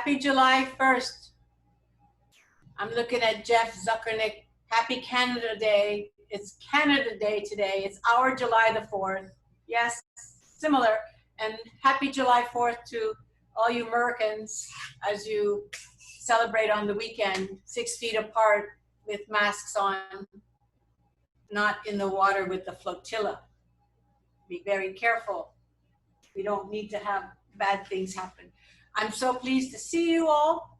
Happy July 1st. I'm looking at Jeff Zuckernick. Happy Canada Day. It's Canada Day today. It's our July the 4th. Yes, similar. And happy July 4th to all you Americans as you celebrate on the weekend, 6 feet apart with masks on, not in the water with the flotilla. Be very careful. We don't need to have bad things happen. I'm so pleased to see you all.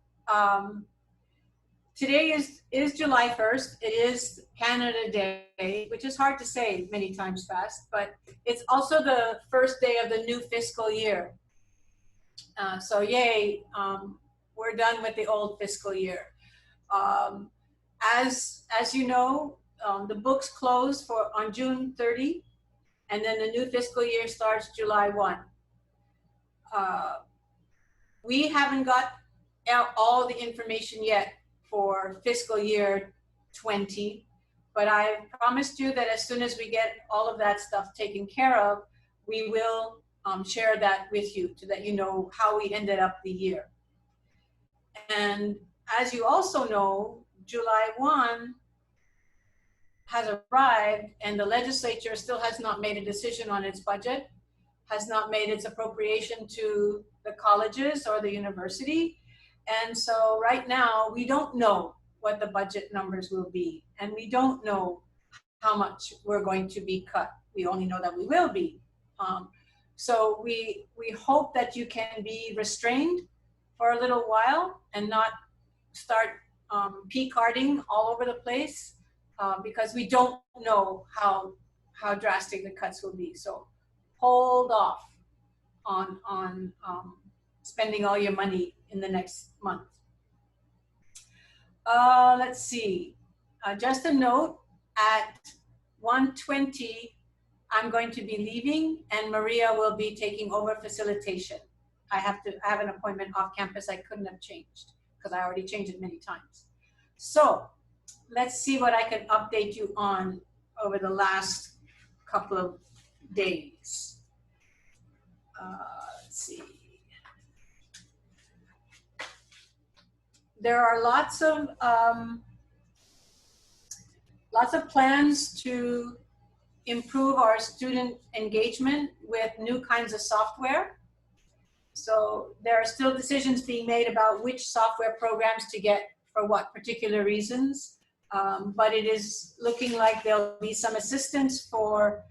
Today is July 1st. It is Canada Day, which is hard to say many times fast, but it's also the first day of the new fiscal year. So yay, we're done with the old fiscal year. As you know, the books close on June 30, and then the new fiscal year starts July 1. We haven't got all the information yet for fiscal year 20, but I promised you that as soon as we get all of that stuff taken care of, we will share that with you so that you know how we ended up the year. And as you also know, July 1 has arrived and the legislature still has not made a decision on its budget, has not made its appropriation to the colleges or the university. And so right now, we don't know what the budget numbers will be. And we don't know how much we're going to be cut. We only know that we will be. So we hope that you can be restrained for a little while and not start P-carding all over the place because we don't know how drastic the cuts will be. So hold off on spending all your money in the next month. Let's see. Just a note, at 1:20, I'm going to be leaving and Maria will be taking over facilitation. I have an appointment off campus I couldn't have changed because I already changed it many times. So let's see what I can update you on over the last couple of days. Let's see. There are lots of plans to improve our student engagement with new kinds of software. So there are still decisions being made about which software programs to get for what particular reasons. But it is looking like there'll be some assistance for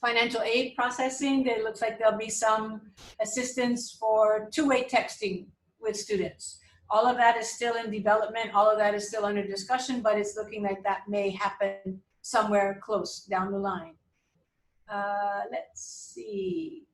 financial aid processing. It looks like there'll be some assistance for two-way texting with students. All of that is still in development. All of that is still under discussion, but it's looking like that may happen somewhere close down the line. Let's see.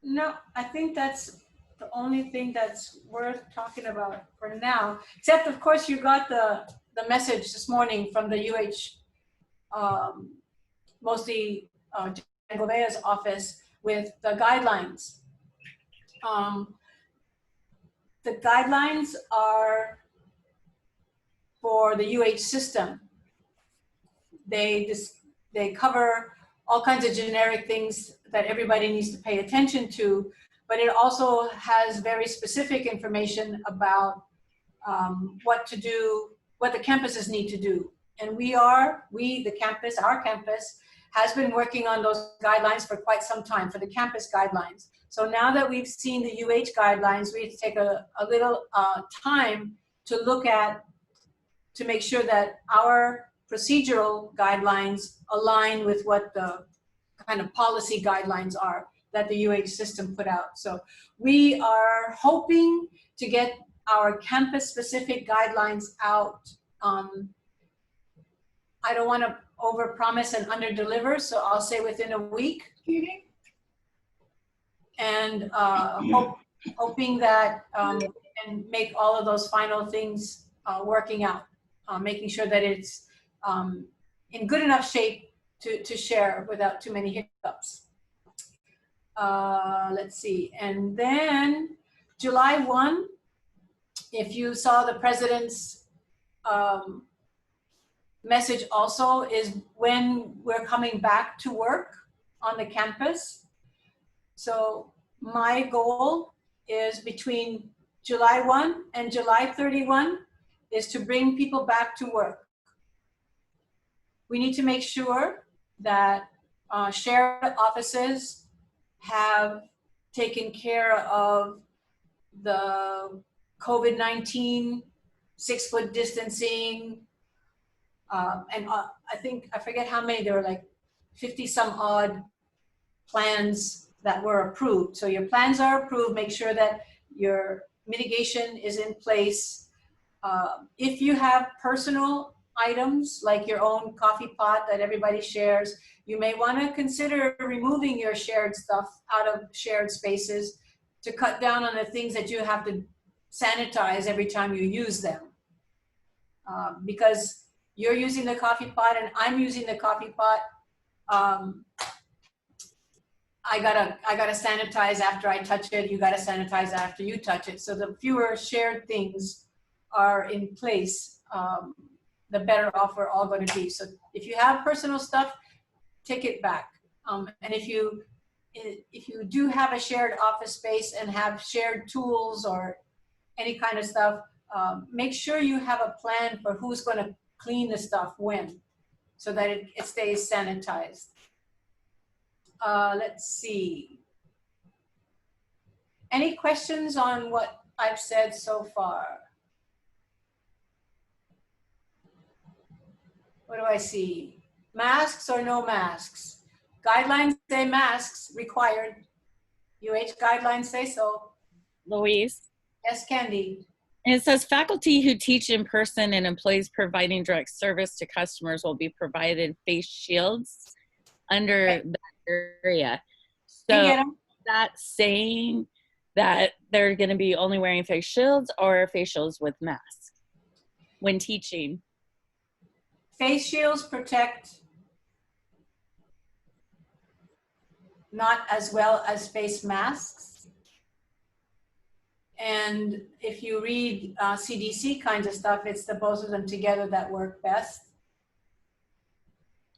No, I think that's the only thing that's worth talking about for now, except of course you got the message this morning from the mostly Jan Govea's office with the guidelines. The guidelines are for the UH system. They cover all kinds of generic things that everybody needs to pay attention to, but it also has very specific information about what to do, what the campuses need to do. And our campus has been working on those guidelines for quite some time, for the campus guidelines. So now that we've seen the UH guidelines, we have to take a little time to look at, to make sure that our procedural guidelines align with what the kind of policy guidelines are that the UH system put out. So we are hoping to get our campus-specific guidelines out. I don't want to overpromise and underdeliver, so I'll say within a week. And hoping that we can make all of those final things working out, making sure that it's in good enough shape to share without too many hiccups. Let's see, and then July 1, if you saw the president's message also is when we're coming back to work on the campus. So my goal is between July 1 and July 31 is to bring people back to work. We need to make sure that shared offices have taken care of the COVID-19 6-foot distancing, and I forget how many, there were like 50 some odd plans that were approved. So your plans are approved, make sure that your mitigation is in place. If you have personal items like your own coffee pot that everybody shares, you may want to consider removing your shared stuff out of shared spaces to cut down on the things that you have to sanitize every time you use them. Because you're using the coffee pot and I'm using the coffee pot, I gotta sanitize after I touch it. You gotta sanitize after you touch it. So the fewer shared things are in place, the better off we're all going to be. So if you have personal stuff, take it back. And if you do have a shared office space and have shared tools or any kind of stuff, make sure you have a plan for who's going to clean the stuff when, so that it stays sanitized. Let's see. Any questions on what I've said so far? What do I see? Masks or no masks? Guidelines say masks required. UH guidelines say so. Louise? Yes, Candy? And it says faculty who teach in person and employees providing direct service to customers will be provided face shields under that area. So is that saying that they're going to be only wearing face shields or face shields with masks when teaching? Face shields protect not as well as face masks. And if you read CDC kinds of stuff, it's the both of them together that work best.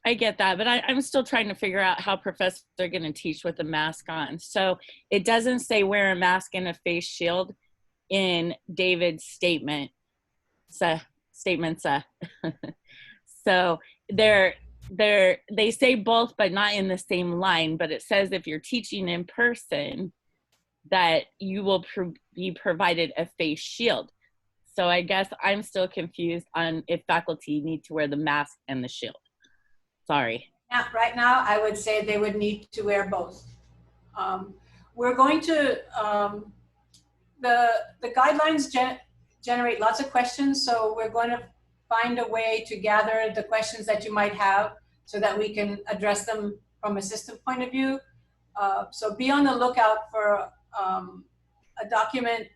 I get that, but I'm still trying to figure out how professors are going to teach with a mask on. So it doesn't say wear a mask and a face shield in David's statement. So they say both, but not in the same line. But it says if you're teaching in person, that you will be provided a face shield. So I guess I'm still confused on if faculty need to wear the mask and the shield. Sorry. Yeah, right now, I would say they would need to wear both. We're going to, the guidelines generate lots of questions, so we're going to find a way to gather the questions that you might have so that we can address them from a system point of view. So be on the lookout for a document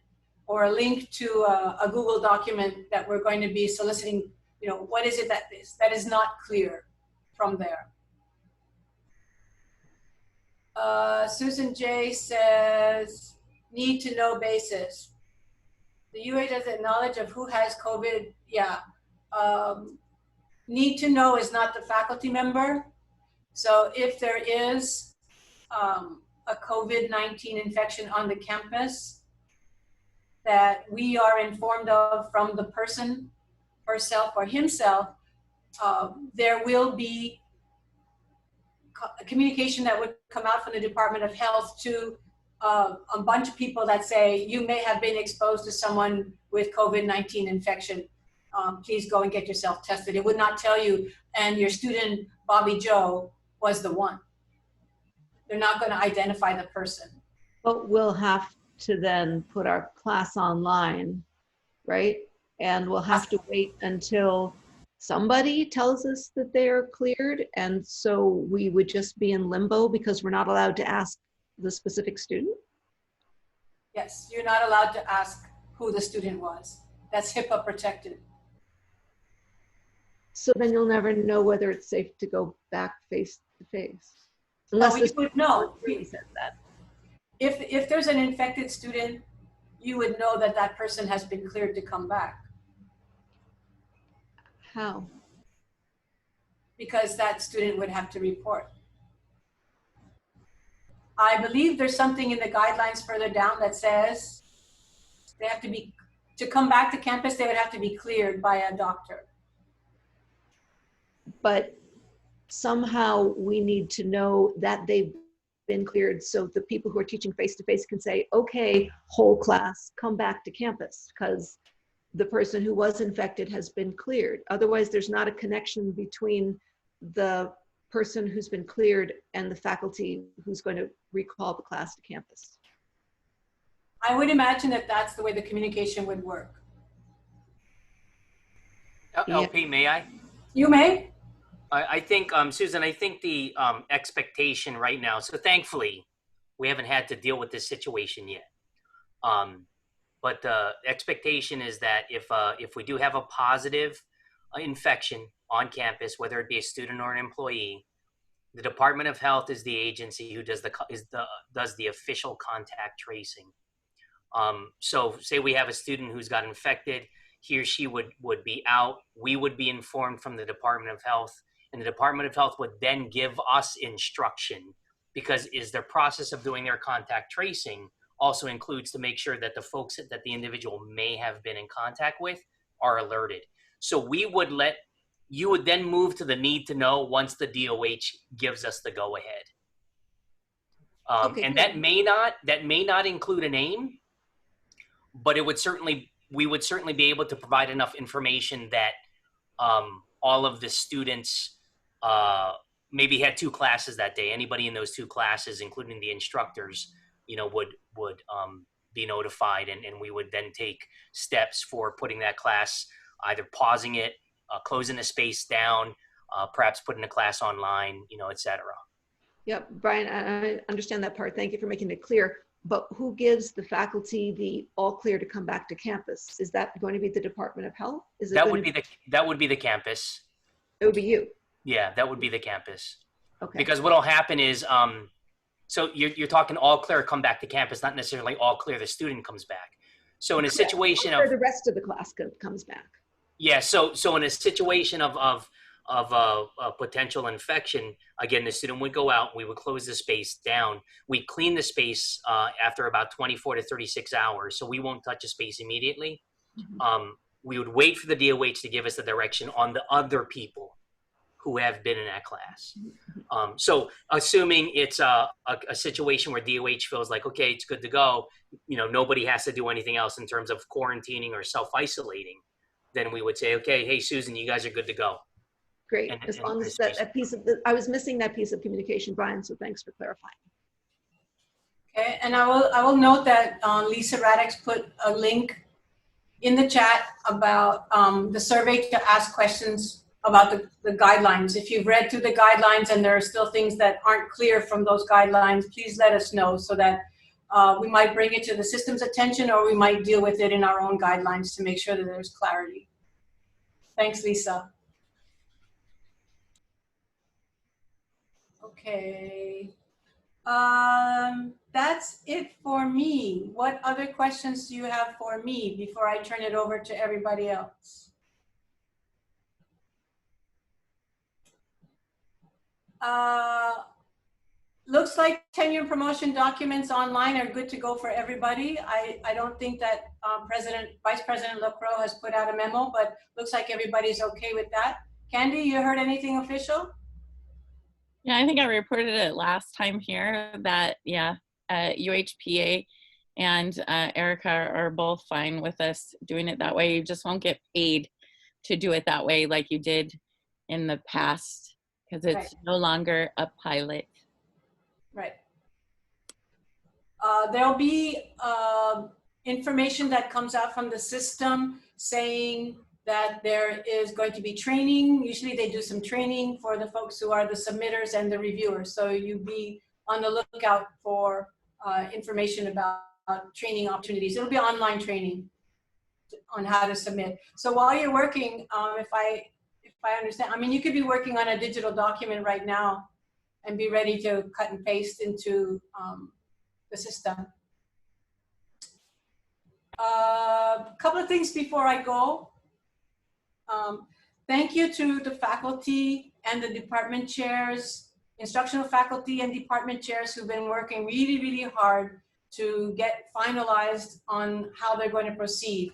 or a link to a Google document that we're going to be soliciting, what is it that is not clear from there. Susan J says, need to know basis. The UA doesn't knowledge of who has COVID. Yeah. Need to know is not the faculty member. So if there is a COVID-19 infection on the campus that we are informed of from the person, herself or himself, there will be communication that would come out from the Department of Health to a bunch of people that say, you may have been exposed to someone with COVID-19 infection. Please go and get yourself tested. It would not tell you, and your student, Bobby Joe, was the one. They're not going to identify the person. But we'll have to then put our class online, right? And we'll have to wait until somebody tells us that they are cleared. And so we would just be in limbo because we're not allowed to ask the specific student? Yes, you're not allowed to ask who the student was. That's HIPAA protected. So then you'll never know whether it's safe to go back face to face. Unless you would know. Said that. If there's an infected student, you would know that that person has been cleared to come back. How? Because that student would have to report. I believe there's something in the guidelines further down that says they have to be, to come back to campus, they would have to be cleared by a doctor. But somehow we need to know that they've been cleared so the people who are teaching face-to-face can say, okay, whole class, come back to campus, because the person who was infected has been cleared. Otherwise, there's not a connection between the person who's been cleared and the faculty who's going to recall the class to campus. I would imagine that that's the way the communication would work. LP, may I? You may. I think, Susan, I think the expectation right now, so thankfully, we haven't had to deal with this situation yet. But the expectation is that if we do have a positive infection on campus, whether it be a student or an employee, the Department of Health is the agency who does the official contact tracing. So say we have a student who's got infected, he or she would be out. We would be informed from the Department of Health, and the Department of Health would then give us instruction, because is their process of doing their contact tracing also includes to make sure that the folks that the individual may have been in contact with are alerted. So you would then move to the need to know once the DOH gives us the go ahead. Okay, and good. that may not include a name, but we would certainly be able to provide enough information that all of the students maybe had 2 classes that day. Anybody in those 2 classes, including the instructors, would be notified, and we would then take steps for putting that class, either pausing it, closing the space down, perhaps putting the class online, et cetera. Yep, Brian, I understand that part. Thank you for making it clear. But who gives the faculty the all clear to come back to campus? Is that going to be the Department of Health? That would be the campus. It would be you. Yeah, that would be the campus. Okay. Because what'll happen is, so you're talking all clear, come back to campus, not necessarily all clear, the student comes back. So in a situation of the rest of the class comes back. Yeah, so in a situation of a potential infection, again, the student would go out, we would close the space down. We clean the space after about 24 to 36 hours, so we won't touch the space immediately. Mm-hmm. We would wait for the DOH to give us the direction on the other people who have been in that class. So assuming it's a situation where DOH feels like, okay, it's good to go, nobody has to do anything else in terms of quarantining or self-isolating, then we would say, okay, hey, Susan, you guys are good to go. Great, as long as that piece of I was missing that piece of communication, Brian, so thanks for clarifying. Okay, and I will note that Lisa Radix put a link in the chat about the survey to ask questions about the guidelines. If you've read through the guidelines and there are still things that aren't clear from those guidelines, please let us know so that we might bring it to the system's attention, or we might deal with it in our own guidelines to make sure that there's clarity. Thanks, Lisa. Okay. That's it for me. What other questions do you have for me before I turn it over to everybody else? Looks like tenure promotion documents online are good to go for everybody. I don't think that Vice President Lacroix has put out a memo, but looks like everybody's okay with that. Candy, you heard anything official? Yeah, I think I reported it last time here that, yeah, UHPA and Erica are both fine with us doing it that way. You just won't get paid to do it that way like you did in the past, because it's right. No longer a pilot. Right. There'll be information that comes out from the system saying that there is going to be training. Usually they do some training for the folks who are the submitters and the reviewers. So you be on the lookout for information about training opportunities. It'll be online training on how to submit. So while you're working, if I understand, I mean, you could be working on a digital document right now and be ready to cut and paste into the system. A couple of things before I go. thank you to the faculty and the department chairs, instructional faculty and department chairs who've been working really, really hard to get finalized on how they're going to proceed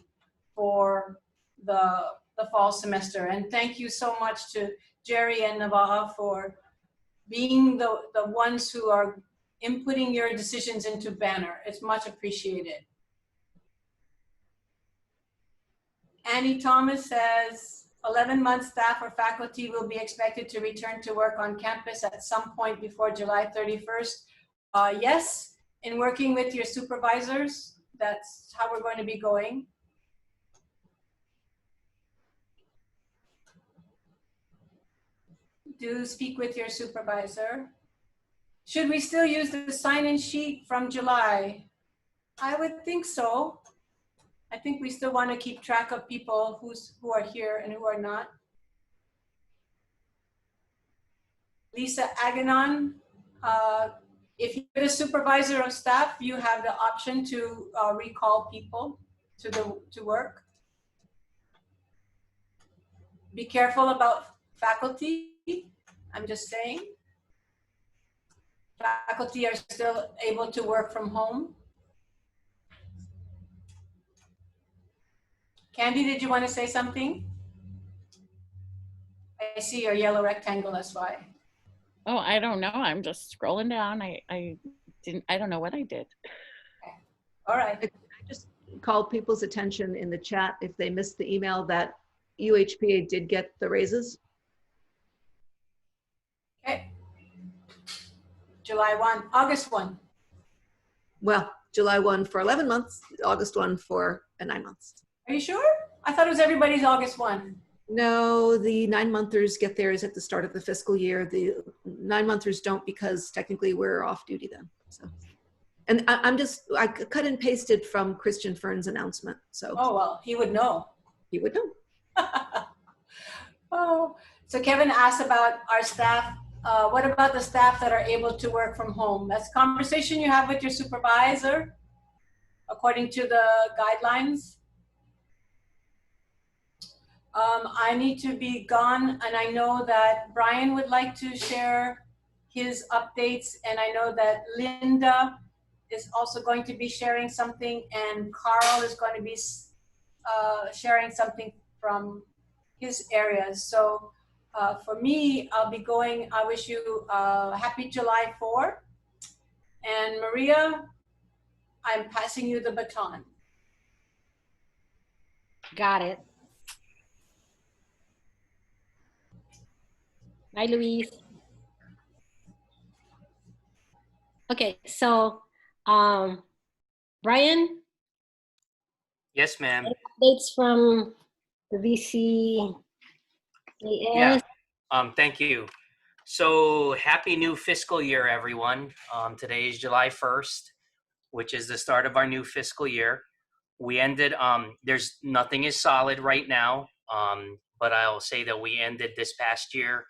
for the fall semester. And thank you so much to Jerry and Navaja for being the ones who are inputting your decisions into Banner. It's much appreciated. Annie Thomas says, 11-month staff or faculty will be expected to return to work on campus at some point before July 31st. Yes, in working with your supervisors, that's how we're going to be going. Do speak with your supervisor. Should we still use the sign-in sheet from July? I would think so. I think we still want to keep track of people who are here and who are not. Lisa Aganon, if you're the supervisor of staff, you have the option to recall people to work. Be careful about faculty. I'm just saying. Faculty are still able to work from home. Candy, did you want to say something? I see your yellow rectangle, that's why. Oh, I don't know. I'm just scrolling down. I don't know what I did. Okay. All right. I just called people's attention in the chat if they missed the email that UHPA did get the raises. Okay. July 1, August 1. Well, July 1 for 11 months, August 1 for 9 months. Are you sure? I thought it was everybody's August 1. No, the 9-monthers get theirs at the start of the fiscal year. The 9-monthers don't because technically we're off duty then. So, and I cut and pasted from Christian Fern's announcement. So. Oh, well, he would know. He would know. Oh, so Kevin asked about our staff. What about the staff that are able to work from home? That's a conversation you have with your supervisor, according to the guidelines. I need to be gone, and I know that Brian would like to share his updates, and I know that Linda is also going to be sharing something, and Carl is going to be sharing something from his areas. So for me, I'll be going. I wish you happy July 4. And Maria, I'm passing you the baton. Got it. Bye, Louise. Okay, so Brian? Yes, ma'am. Updates from the VCAS? Yeah. Thank you. So happy new fiscal year, everyone. Today is July 1st, which is the start of our new fiscal year. We ended, there's nothing is solid right now, but I'll say that we ended this past year,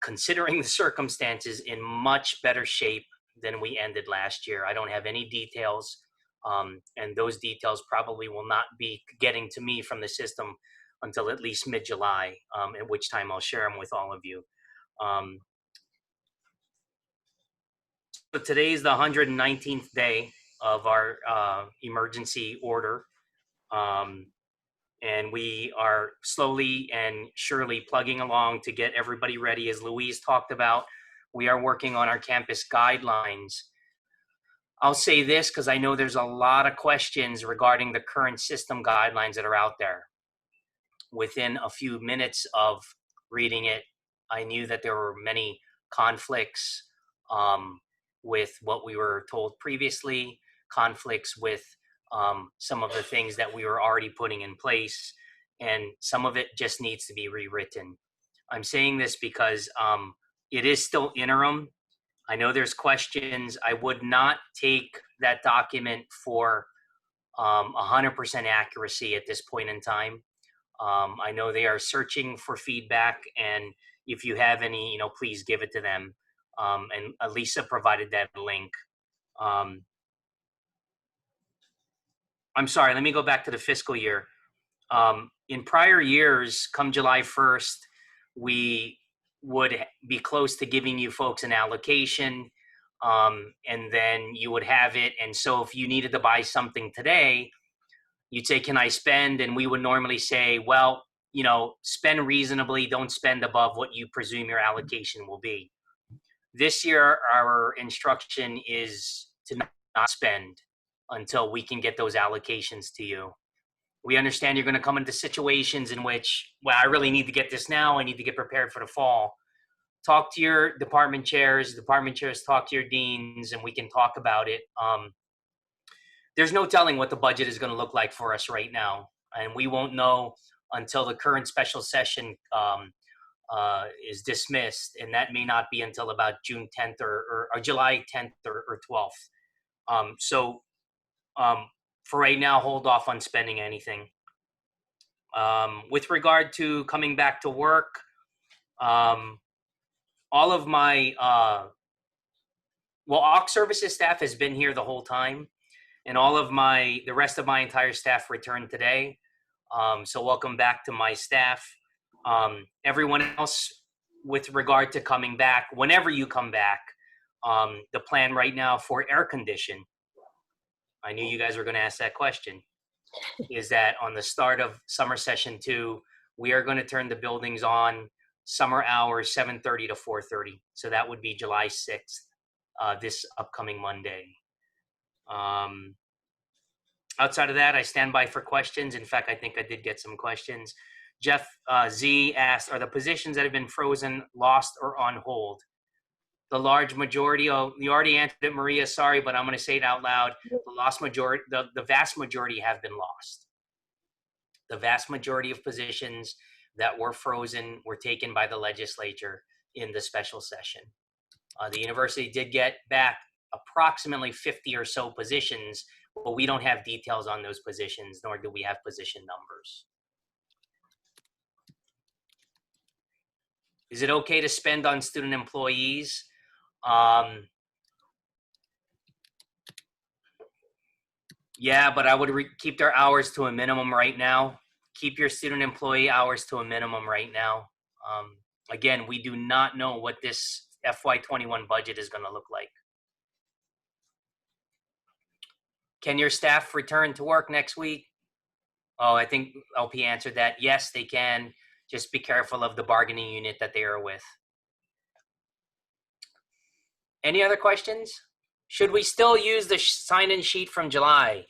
considering the circumstances, in much better shape than we ended last year. I don't have any details, and those details probably will not be getting to me from the system until at least mid-July, at which time I'll share them with all of you. So today is the 119th day of our emergency order. And we are slowly and surely plugging along to get everybody ready. As Louise talked about, we are working on our campus guidelines. I'll say this because I know there's a lot of questions regarding the current system guidelines that are out there. Within a few minutes of reading it, I knew that there were many conflicts with what we were told previously, conflicts with some of the things that we were already putting in place, and some of it just needs to be rewritten. I'm saying this because it is still interim. I know there's questions. I would not take that document for 100% accuracy at this point in time. I know they are searching for feedback, and if you have any, please give it to them. And Lisa provided that link. I'm sorry, let me go back to the fiscal year. In prior years, come July 1st, we would be close to giving you folks an allocation, and then you would have it. And so if you needed to buy something today, you'd say, can I spend? And we would normally say, well, you know, spend reasonably, don't spend above what you presume your allocation will be. This year, our instruction is to not spend until we can get those allocations to you. We understand you're going to come into situations in which, well, I really need to get this now. I need to get prepared for the fall. Talk to your department chairs. Department chairs talk to your deans, and we can talk about it. There's no telling what the budget is going to look like for us right now, and we won't know until the current special session is dismissed, and that may not be until about June 10th or July 10th or 12th. So for right now, hold off on spending anything. With regard to coming back to work, all of my AUX services staff has been here the whole time, and all of the rest of my entire staff returned today. So welcome back to my staff. Everyone else, with regard to coming back, whenever you come back, the plan right now for air condition, I knew you guys were going to ask that question, is that on the start of summer session 2, we are going to turn the buildings on summer hours 7:30 to 4:30. So that would be July 6th, this upcoming Monday. Outside of that, I stand by for questions. In fact, I think I did get some questions. Jeff Z asked, are the positions that have been frozen, lost, or on hold? The large majority, you already answered it, Maria, sorry, but I'm going to say it out loud. The vast majority have been lost. The vast majority of positions that were frozen were taken by the legislature in the special session. The university did get back approximately 50 or so positions, but we don't have details on those positions, nor do we have position numbers. Is it okay to spend on student employees? Yeah, but I would keep their hours to a minimum right now. Keep your student employee hours to a minimum right now. Again, we do not know what this FY21 budget is going to look like. Can your staff return to work next week? Oh, I think LP answered that. Yes, they can. Just be careful of the bargaining unit that they are with. Any other questions? Should we still use the sign-in sheet from July?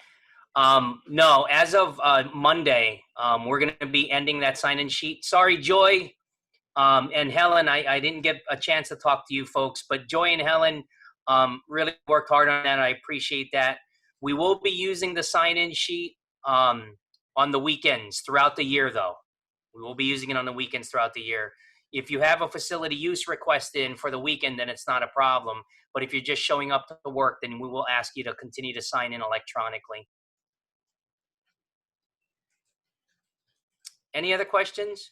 No, as of Monday, we're going to be ending that sign-in sheet. Sorry, Joy and Helen, I didn't get a chance to talk to you folks, but Joy and Helen really worked hard on that. I appreciate that. We will be using the sign-in sheet on the weekends throughout the year, though. We will be using it on the weekends throughout the year. If you have a facility use request in for the weekend, then it's not a problem. But if you're just showing up to work, then we will ask you to continue to sign in electronically. Any other questions?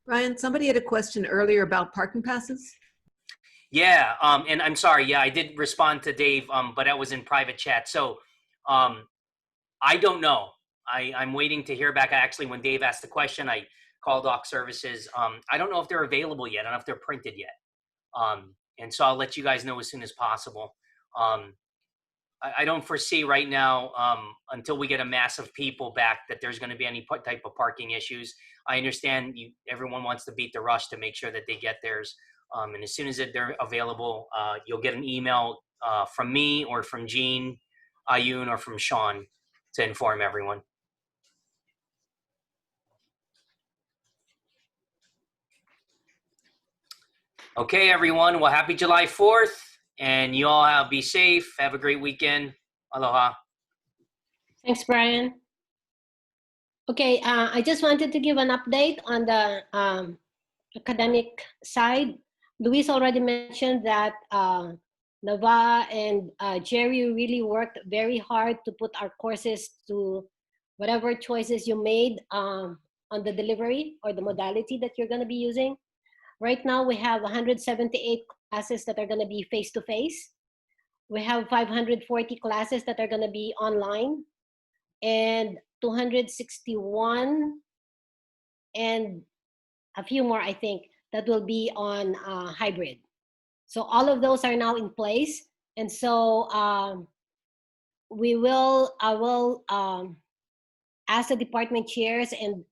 Ryan, somebody had a question earlier about parking passes. Yeah, and I'm sorry. Yeah, I did respond to Dave, but that was in private chat. So I don't know. I'm waiting to hear back. Actually, when Dave asked the question, I called AUX Services. I don't know if they're available yet. I don't know if they're printed yet. And so I'll let you guys know as soon as possible. I don't foresee right now, until we get a mass of people back, that there's going to be any type of parking issues. I understand everyone wants to beat the rush to make sure that they get theirs. And as soon as they're available, you'll get an email from me or from Jean, Ayun, or from Sean to inform everyone. Okay, everyone. Well, happy July 4th. And you all be safe. Have a great weekend. Aloha. Thanks, Brian. Okay, I just wanted to give an update on the academic side. Luis already mentioned that Nava and Jerry really worked very hard to put our courses to whatever choices you made on the delivery or the modality that you're going to be using. Right now, we have 178 classes that are going to be face-to-face. We have 540 classes that are going to be online. and 261, and a few more, I think, that will be on hybrid. So all of those are now in place. And so I will ask the department chairs and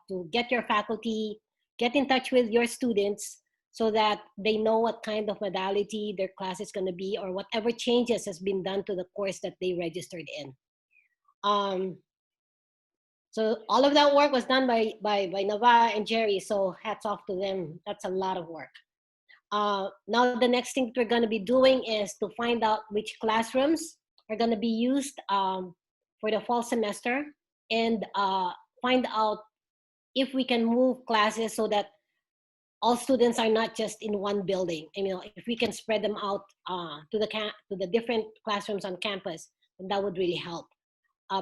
to get your faculty, get in touch with your students so that they know what kind of modality their class is going to be, or whatever changes has been done to the course that they registered in. So all of that work was done by Nava and Jerry, so hats off to them. That's a lot of work. Now the next thing we're going to be doing is to find out which classrooms are going to be used for the fall semester, and find out if we can move classes so that all students are not just in one building. And, you know, if we can spread them out to the different classrooms on campus, then that would really help.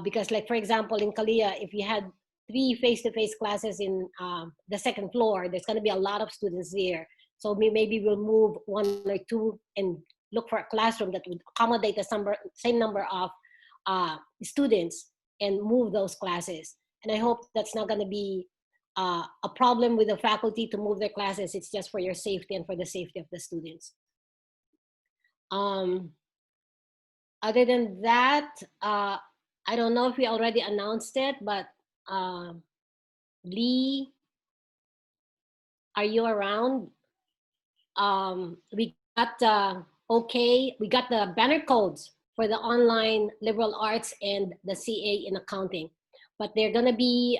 Because, like, for example, in Kalia, if you had 3 face-to-face classes in the second floor, there's going to be a lot of students there. So maybe we'll move 1 or 2 and look for a classroom that would accommodate the same number of students and move those classes. And I hope that's not going to be a problem with the faculty to move their classes. It's just for your safety and for the safety of the students. Other than that, I don't know if we already announced it, but Lee, are you around? We got we got the banner codes for the online liberal arts and the CA in accounting, but they're gonna be,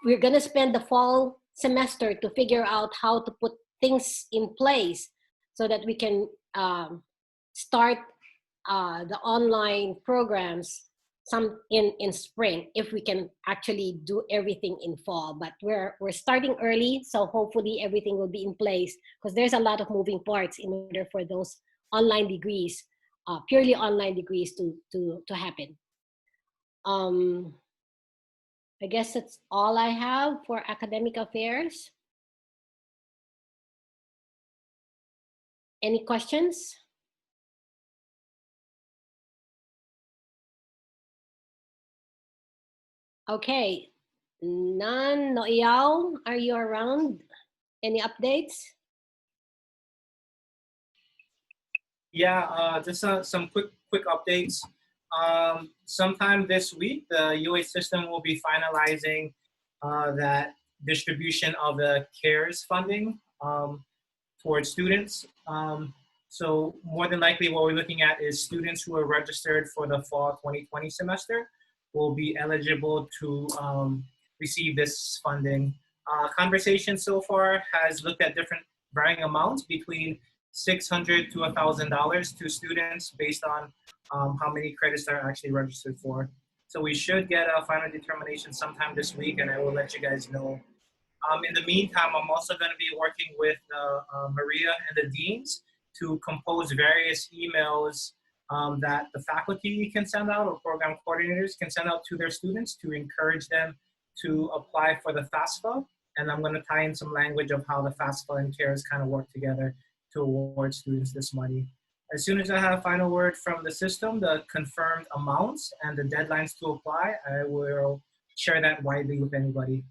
we're gonna spend the fall semester to figure out how to put things in place so that we can start the online programs in spring, if we can actually do everything in fall. But we're starting early, so hopefully everything will be in place, because there's a lot of moving parts in order for those online degrees, purely online degrees, to happen. I guess that's all I have for academic affairs. Any questions? Okay, none. Noyao, are you around? Any updates? Yeah, just some quick updates. Sometime this week, the UA system will be finalizing that distribution of the CARES funding towards students. So more than likely what we're looking at is students who are registered for the fall 2020 semester will be eligible to receive this funding. Conversation so far has looked at different varying amounts between $600 to $1,000 to students based on how many credits they're actually registered for. So we should get a final determination sometime this week, and I will let you guys know. In the meantime, I'm also going to be working with Maria and the deans to compose various emails that the faculty can send out, or program coordinators can send out to their students to encourage them to apply for the FAFSA. And I'm going to tie in some language of how the FAFSA and CARES kind of work together to award students this money. As soon as I have final word from the system, the confirmed amounts and the deadlines to apply, I will share that widely with anybody.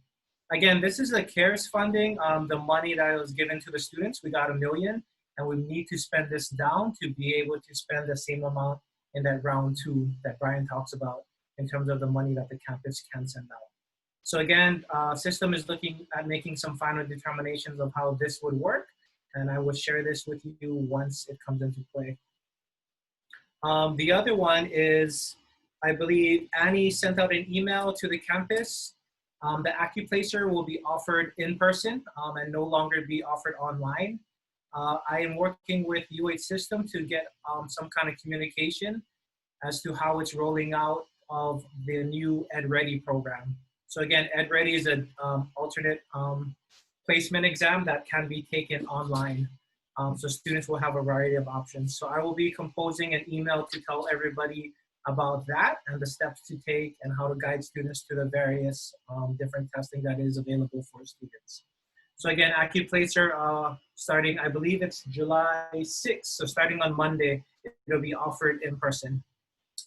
Again, this is the CARES funding, the money that was given to the students. We got $1 million, and we need to spend this down to be able to spend the same amount in that round 2 that Brian talks about in terms of the money that the campus can send out. So again, system is looking at making some final determinations of how this would work, and I will share this with you once it comes into play. The other one is, I believe Annie sent out an email to the campus. The AccuPlacer will be offered in person and no longer be offered online. I am working with UH System to get some kind of communication as to how it's rolling out of the new EdReady program. So again, EdReady is an alternate placement exam that can be taken online. So students will have a variety of options. So I will be composing an email to tell everybody about that and the steps to take and how to guide students to the various different testing that is available for students. So again, AccuPlacer starting, I believe it's July 6th. So starting on Monday, it'll be offered in person.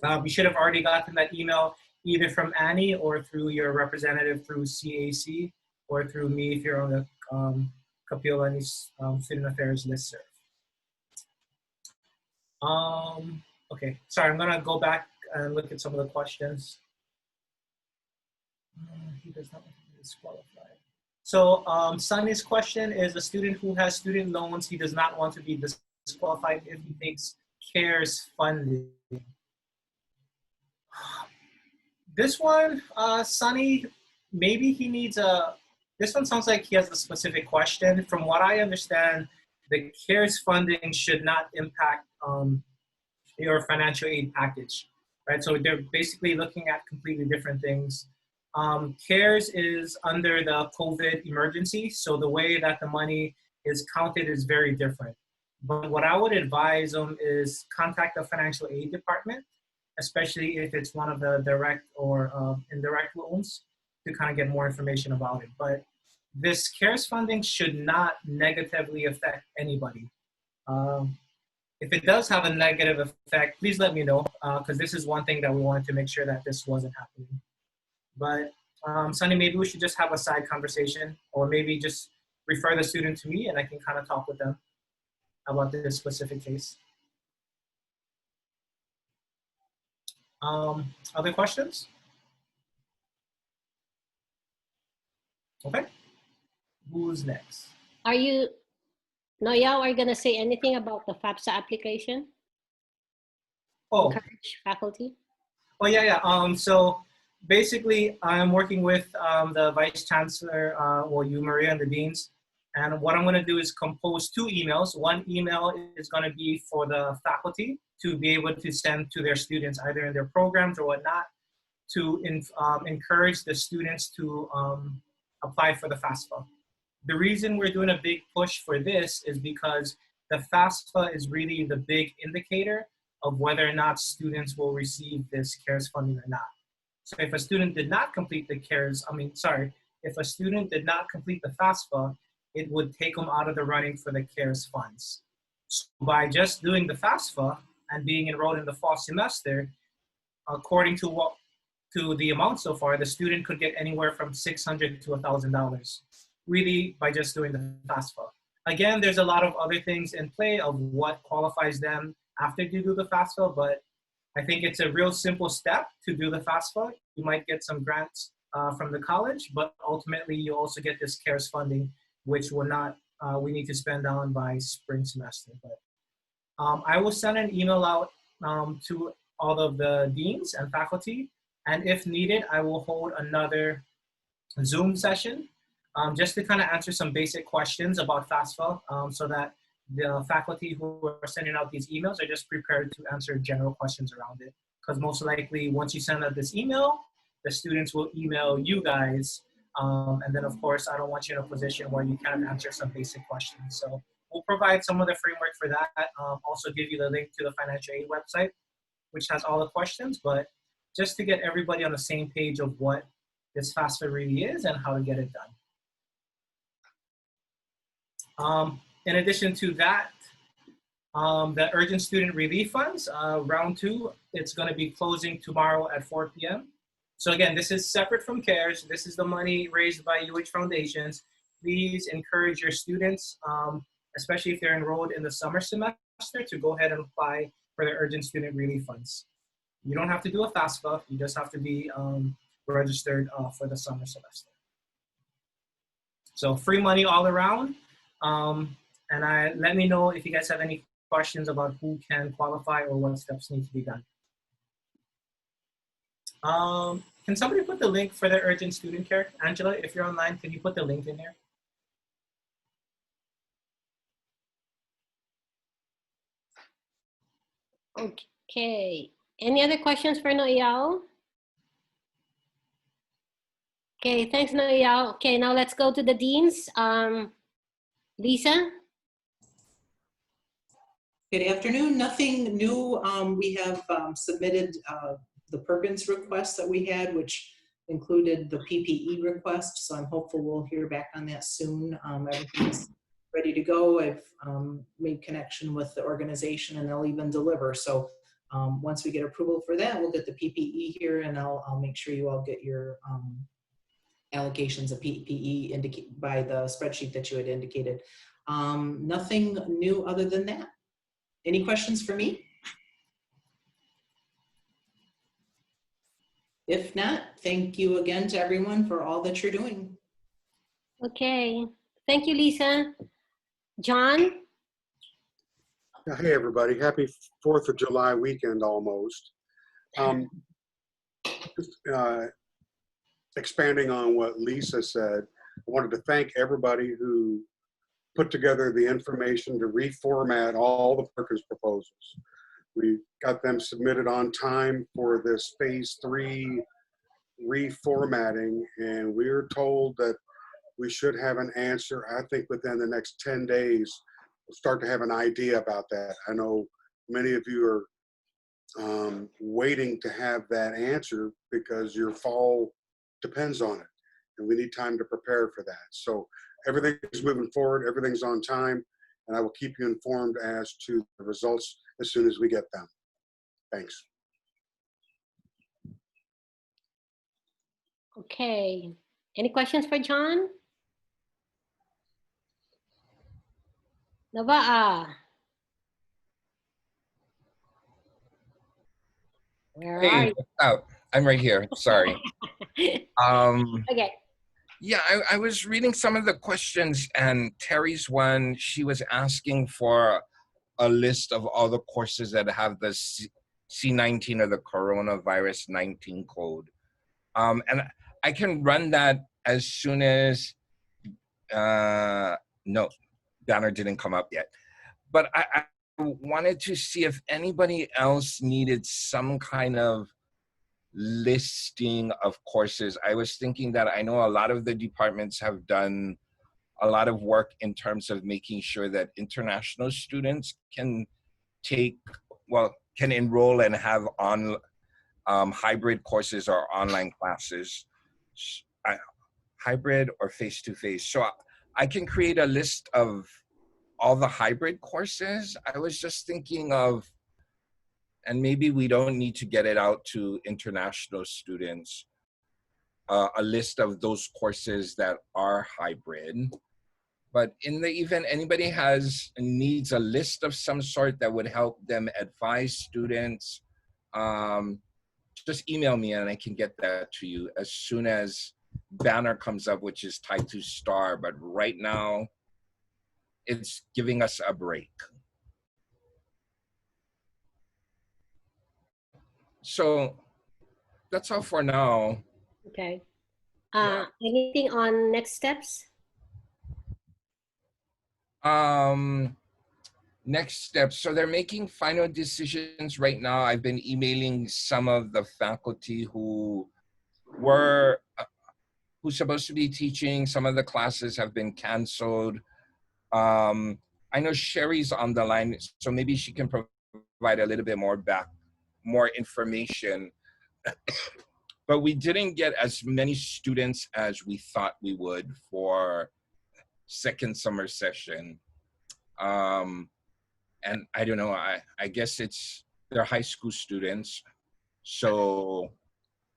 You should have already gotten that email either from Annie or through your representative through CAC or through me if you're on the Kapiolani Student Affairs listserv. Okay, sorry, I'm gonna go back and look at some of the questions. He does not want to be disqualified. So Sunny's question is, a student who has student loans, he does not want to be disqualified if he takes CARES funding. This one, Sunny, maybe he needs this one sounds like he has a specific question. From what I understand, the CARES funding should not impact your financial aid package, right? So they're basically looking at completely different things. CARES is under the COVID emergency, so the way that the money is counted is very different. But what I would advise them is contact the financial aid department, especially if it's one of the direct or indirect loans, to kind of get more information about it. But this CARES funding should not negatively affect anybody. If it does have a negative effect, please let me know, because this is one thing that we wanted to make sure that this wasn't happening. But Sunny, maybe we should just have a side conversation, or maybe just refer the student to me and I can kind of talk with them about this specific case. Other questions? Okay, who's next? Are you, Noya, are you gonna say anything about the FAFSA application? Oh, Encourage faculty? oh yeah. So basically, I'm working with the Vice Chancellor, well, you, Maria, and the deans. And what I'm going to do is compose 2 emails. One email is going to be for the faculty to be able to send to their students, either in their programs or whatnot, to encourage the students to apply for the FAFSA. The reason we're doing a big push for this is because the FAFSA is really the big indicator of whether or not students will receive this CARES funding or not. So if a student did not complete the CARES, if a student did not complete the FAFSA, it would take them out of the running for the CARES funds. So by just doing the FAFSA and being enrolled in the fall semester, according to the amount so far, the student could get anywhere from $600 to $1,000, really by just doing the FAFSA. Again, there's a lot of other things in play of what qualifies them after you do the FAFSA, but I think it's a real simple step to do the FAFSA. You might get some grants from the college, but ultimately you also get this CARES funding, which will not, we need to spend on by spring semester. But I will send an email out to all of the deans and faculty, and if needed, I will hold another Zoom session just to kind of answer some basic questions about FAFSA, so that the faculty who are sending out these emails are just prepared to answer general questions around it. Because most likely, once you send out this email, the students will email you guys. And then, of course, I don't want you in a position where you can't answer some basic questions. So we'll provide some of the framework for that. Also give you the link to the financial aid website, which has all the questions. But just to get everybody on the same page of what this FAFSA really is and how to get it done. In addition to that, the urgent student relief funds, round 2, it's going to be closing tomorrow at 4 p.m. So again, this is separate from CARES. This is the money raised by UH Foundations. Please encourage your students, especially if they're enrolled in the summer semester, to go ahead and apply for the urgent student relief funds. You don't have to do a FAFSA. You just have to be registered for the summer semester. So free money all around. And let me know if you guys have any questions about who can qualify or what steps need to be done. Can somebody put the link for the urgent student care? Angela, if you're online, can you put the link in here? Okay. Any other questions for Noyao? Okay, thanks, Noyao. Okay, now let's go to the deans. Lisa? Good afternoon. Nothing new. We have submitted the Perkins request that we had, which included the PPE request. So I'm hopeful we'll hear back on that soon. Everything's ready to go. I've made connection with the organization and they'll even deliver. So Once we get approval for that, we'll get the PPE here, and I'll make sure you all get your allocations of PPE by the spreadsheet that you had indicated. Nothing new other than that. Any questions for me? If not, thank you again to everyone for all that you're doing. Okay. Thank you, Lisa. John? Hey, everybody. Happy 4th of July weekend almost. Expanding on what Lisa said, I wanted to thank everybody who put together the information to reformat all the Perkins proposals. We got them submitted on time for this phase 3 reformatting, and we're told that we should have an answer, I think, within the next 10 days. We'll start to have an idea about that. I know many of you are waiting to have that answer because your fall depends on it, and we need time to prepare for that. So everything's moving forward, everything's on time, and I will keep you informed as to the results as soon as we get them. Thanks. Okay. Any questions for John? Navaa. Where are Hey, you? oh, I'm right here. Sorry. Okay. Yeah, I was reading some of the questions, and Terry's one, she was asking for a list of all the courses that have the C19 or the coronavirus 19 code. And I can run that as soon as, no, banner didn't come up yet. But I wanted to see if anybody else needed some kind of listing of courses. I was thinking that I know a lot of the departments have done a lot of work in terms of making sure that international students can can enroll and have on hybrid courses or online classes, hybrid or face-to-face. So I can create a list of all the hybrid courses. I was just thinking of, and maybe we don't need to get it out to international students, a list of those courses that are hybrid. But in the event anybody needs a list of some sort that would help them advise students, just email me and I can get that to you as soon as banner comes up, which is tied to STAR. But right now, it's giving us a break. So that's all for now. Okay. Yeah. Anything on next steps? Next steps. So they're making final decisions right now. I've been emailing some of the faculty who's supposed to be teaching. Some of the classes have been canceled. I know Sherry's on the line, so maybe she can provide a little bit more information. But we didn't get as many students as we thought we would for second summer session. And I don't know, I guess they're high school students, so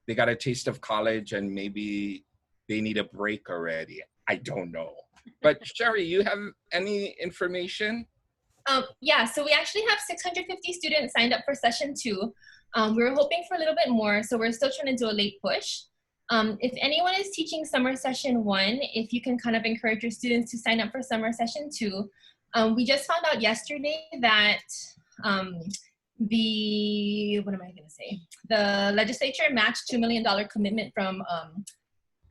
they got a taste of college and maybe they need a break already. I don't know. But Sherry, you have any information? Yeah, so we actually have 650 students signed up for session 2. We were hoping for a little bit more, so we're still trying to do a late push. If anyone is teaching summer session 1, if you can kind of encourage your students to sign up for summer session 2. We just found out yesterday that the legislature matched $2 million commitment from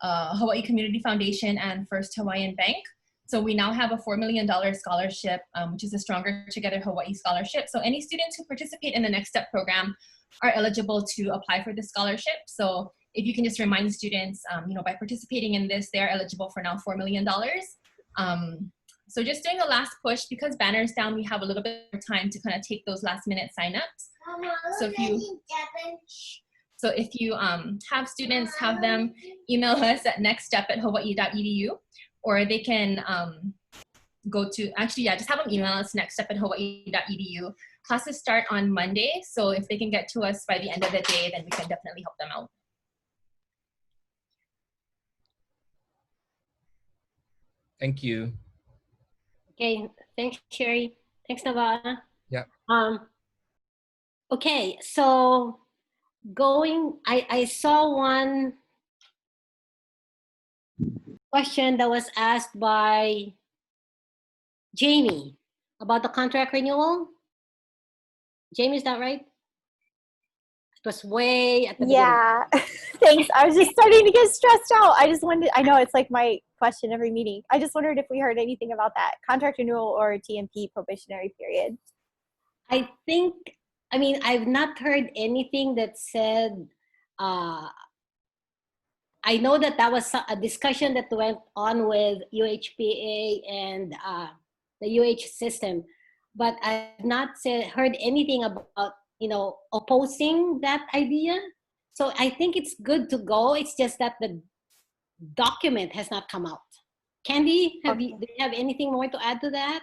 Hawaii Community Foundation and First Hawaiian Bank. So we now have a $4 million scholarship, which is a Stronger Together Hawaii scholarship. So any students who participate in the Next Step program are eligible to apply for this scholarship. So if you can just remind students, by participating in this, they are eligible for now $4 million. So just doing the last push, because banner's down, we have a little bit of time to kind of take those last minute signups. So if you have students, have them email us at nextstep@hawaii.edu, or they can just have them email us nextstep@hawaii.edu, classes start on Monday, so if they can get to us by the end of the day, then we can definitely help them out. Thank you. Okay, thanks, Sherry. Thanks, Nava. Yeah. Okay, so I saw one question that was asked by Jamie about the contract renewal. Jamie, is that right? It was way at the beginning. Yeah, thanks. I was just starting to get stressed out. I just wanted, I know it's like my question every meeting. I just wondered if we heard anything about that contract renewal or TMP probationary period. I think, I mean, I've not heard anything that said, I know that that was a discussion that went on with UHPA and the UH system, but I've not heard anything about, you know, opposing that idea. So I think it's good to go. It's just that the document has not come out. Candy, do you have anything more to add to that?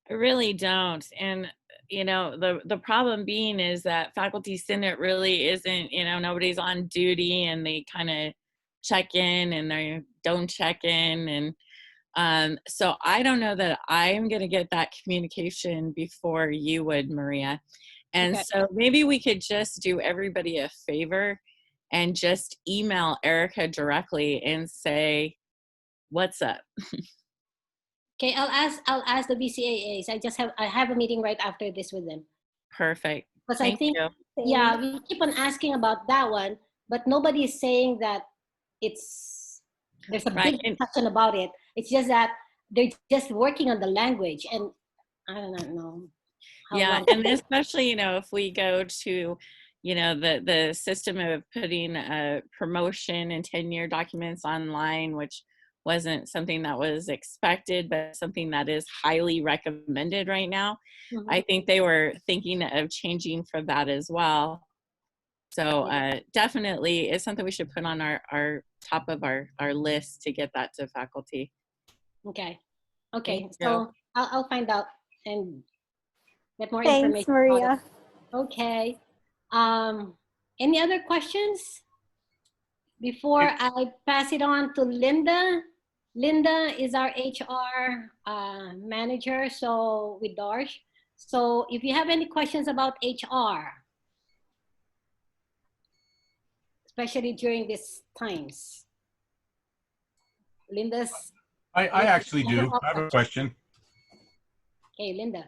I really don't. And you know, the problem being is that faculty senate really isn't, you know, nobody's on duty, and they kind of check in and they don't check in. And so I don't know that I'm going to get that communication before you would, Maria. And Okay. so maybe we could just do everybody a favor and just email Erica directly and say, what's up? Okay, I'll ask the BCAAs. I have a meeting right after this with them. Perfect. Because I Thank think, you. yeah, we keep on asking about that one, but nobody is saying that there's a Right. big discussion about it. It's just that they're just working on the language, and I don't know. Yeah, and especially, you know, if we go to, you know, the system of putting a promotion and tenure documents online, which wasn't something that was expected, but something that is highly recommended right now. Mhm. I think they were thinking of changing for that as well. So definitely it's something we should put on our top of our list to get that to faculty. Okay. Thank So you. I'll find out and get more Thanks, information about Maria. it. Okay. Any other questions before I pass it on to Linda? Linda is our HR manager, so with Darsh. So if you have any questions about HR, especially during these times, Linda's. I actually do. I have a question. Okay, Linda.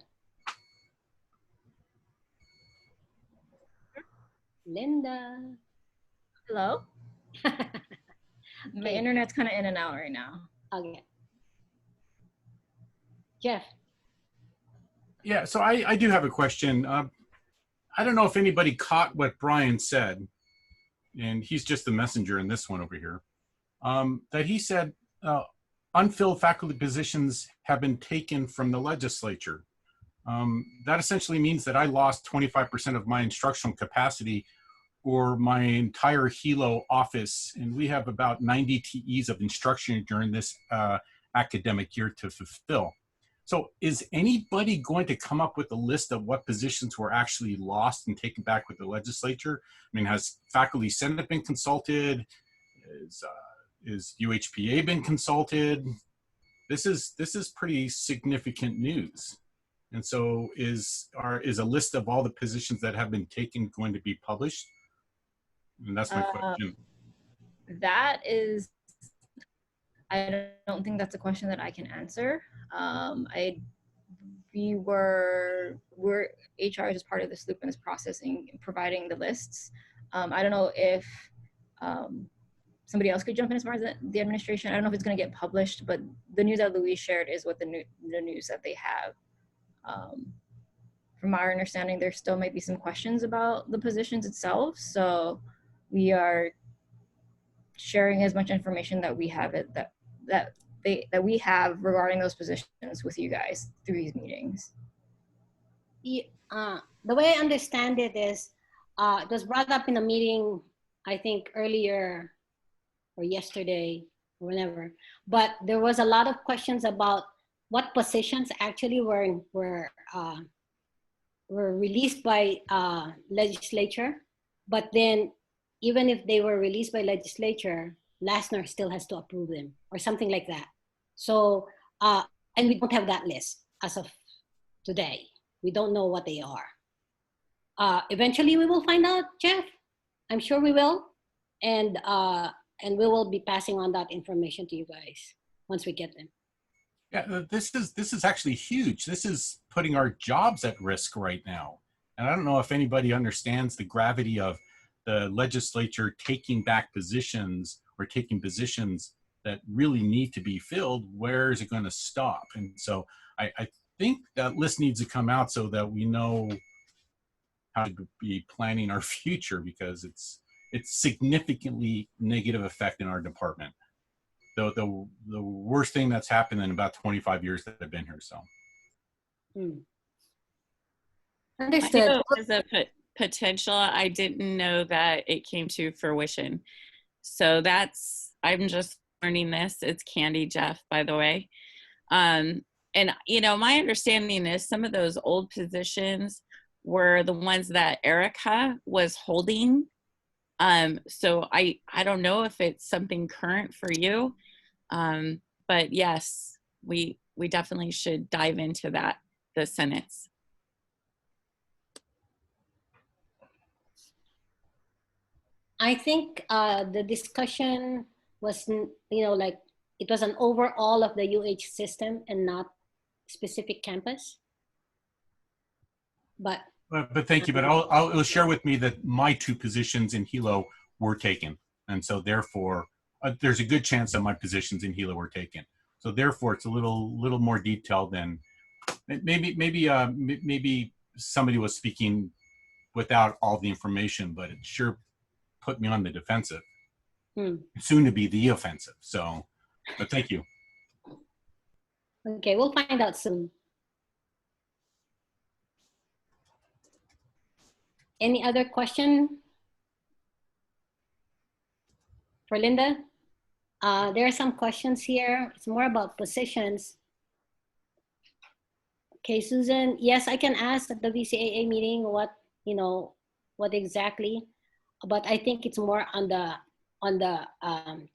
Linda. Hello? My internet's kind of in and out right now. Okay. Jeff. Yeah, so I do have a question. I don't know if anybody caught what Brian said, and he's just the messenger in this one over here, that he said unfilled faculty positions have been taken from the legislature. That essentially means that I lost 25% of my instructional capacity or my entire Hilo office, and we have about 90 TEs of instruction during this academic year to fulfill. So is anybody going to come up with a list of what positions were actually lost and taken back with the legislature? I mean, has faculty senate been consulted? Is UHPA been consulted? This is pretty significant news. And so is a list of all the positions that have been taken going to be published? And that's my question. That is, I don't think that's a question that I can answer. We're HR is just part of this loop and this processing and providing the lists. I don't know if somebody else could jump in as far as the administration. I don't know if it's going to get published, but the news that Louise shared is what the news that they have. From our understanding, there still might be some questions about the positions itself. So we are sharing as much information that we have that we have regarding those positions with you guys through these meetings. The way I understand it is, it was brought up in a meeting, I think earlier or yesterday or whenever, but there was a lot of questions about what positions actually were released by legislature, but then even if they were released by legislature, LASNR still has to approve them or something like that. So, and we don't have that list as of today. We don't know what they are. Eventually we will find out, Jeff. I'm sure we will. And we will be passing on that information to you guys once we get them. Yeah, this is actually huge. This is putting our jobs at risk right now. And I don't know if anybody understands the gravity of the legislature taking back positions or taking positions that really need to be filled. Where is it going to stop? And so I think that list needs to come out so that we know how to be planning our future, because it's significantly negative effect in our department. The worst thing that's happened in about 25 years that I've been here. So. Understood. As a potential, I didn't know that it came to fruition. So I'm just learning this. It's candy, Jeff, by the way. And my understanding is some of those old positions were the ones that Erica was holding. So I don't know if it's something current for you. But yes, we definitely should dive into that, the Senate's. I think the discussion was, like it was an overall of the UH system and not specific campus. But thank you. But I'll share with me that my 2 positions in Hilo were taken, and so therefore there's a good chance that my positions in Hilo were taken. So therefore, it's a little more detailed than maybe somebody was speaking without all the information, but it sure put me on the defensive. Soon to be the offensive. So, but thank you. Okay, we'll find out soon. Any other question for Linda? There are some questions here. It's more about positions. Okay, Susan, yes, I can ask at the VCAA meeting what exactly, but I think it's more on the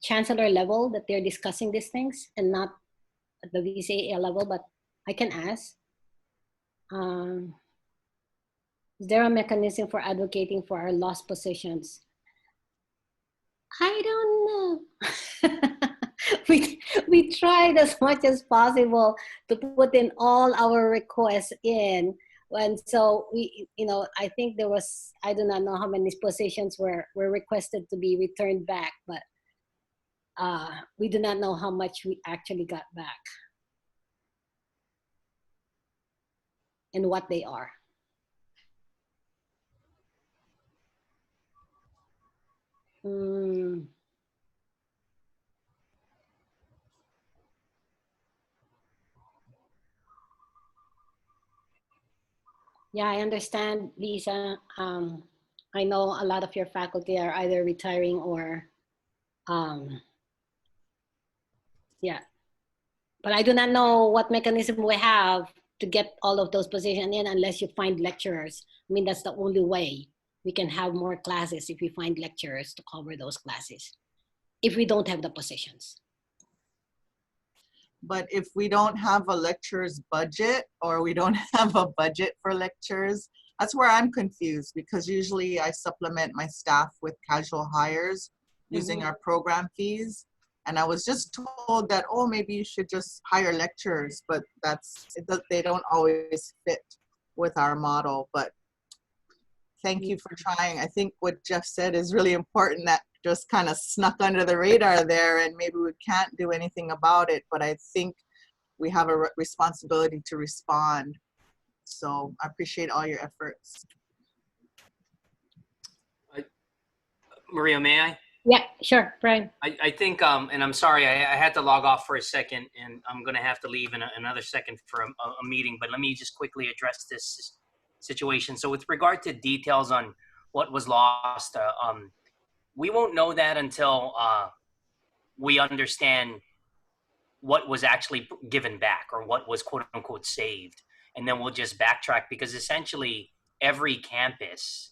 chancellor level that they're discussing these things and not at the VCAA level, but I can ask. Is there a mechanism for advocating for our lost positions? I don't know. we tried as much as possible to put in all our requests in. And so I think there was, I do not know how many positions were requested to be returned back, but we do not know how much we actually got back and what they are. Yeah, I understand, Lisa. I know a lot of your faculty are either retiring or, yeah. But I do not know what mechanism we have to get all of those positions in unless you find lecturers. I mean, that's the only way we can have more classes if we find lecturers to cover those classes, if we don't have the positions. But if we don't have a lecturer's budget or we don't have a budget for lectures, that's where I'm confused, because usually I supplement my staff with casual hires using our program fees. And I was just told that, oh, maybe you should just hire lecturers, but they don't always fit with our model. But thank you for trying. I think what Jeff said is really important, that just kind of snuck under the radar there, and maybe we can't do anything about it, but I think we have a responsibility to respond. So I appreciate all your efforts. Maria, may I? Yeah, sure, Brian. I think, and I'm sorry, I had to log off for a second, and I'm going to have to leave in another second for a meeting, but let me just quickly address this situation. So with regard to details on what was lost, we won't know that until we understand what was actually given back or what was quote unquote saved. And then we'll just backtrack because essentially every campus,